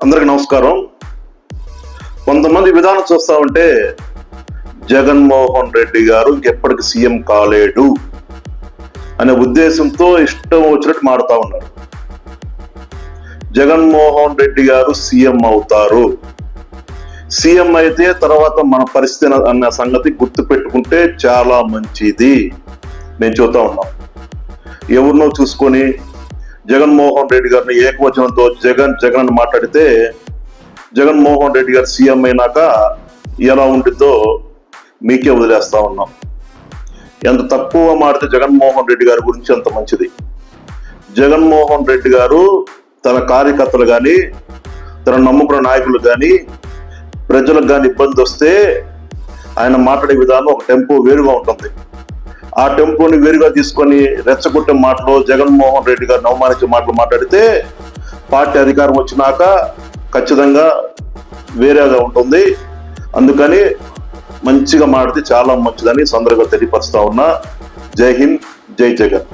అందరికి నమస్కారం. కొంతమంది విధానం చూస్తా ఉంటే జగన్మోహన్ రెడ్డి గారు ఇంకెప్పటికి సీఎం కాలేడు అనే ఉద్దేశంతో ఇష్టం వచ్చినట్టు మారుతా ఉన్నారు. జగన్మోహన్ రెడ్డి గారు సీఎం అవుతారు. సీఎం అయితే తర్వాత మన పరిస్థితి అన్న సంగతి గుర్తు పెట్టుకుంటే చాలా మంచిది. నేను చెబుతా ఉన్నాం. ఎవరినో చూసుకొని జగన్మోహన్ రెడ్డి గారిని ఏకవచనంతో జగన్ అని మాట్లాడితే జగన్మోహన్ రెడ్డి గారు సీఎం అయినాక ఎలా ఉంటుందో మీకే వదిలేస్తా ఉన్నాం. ఎంత తక్కువ మాడితే జగన్మోహన్ రెడ్డి గారి గురించి అంత మంచిది. జగన్మోహన్ రెడ్డి గారు తన కార్యకర్తలు కానీ తన నమ్ముకున్న నాయకులు కానీ ప్రజలకు కానీ ఇబ్బంది వస్తే ఆయన మాట్లాడే విధానం ఒక టెంపో వేరుగా ఉంటుంది. ఆ టెంపోని వేరుగా తీసుకొని రెచ్చగొట్టే మాటలు, జగన్మోహన్ రెడ్డి గారిని అవమానించే మాటలు మాట్లాడితే పార్టీ అధికారం వచ్చినాక ఖచ్చితంగా వేరేగా ఉంటుంది. అందుకని మంచిగా మాడితే చాలా మంచిదని సందర్భంగా తెలియపరుస్తా ఉన్నా. జై హింద్, జై జగన్.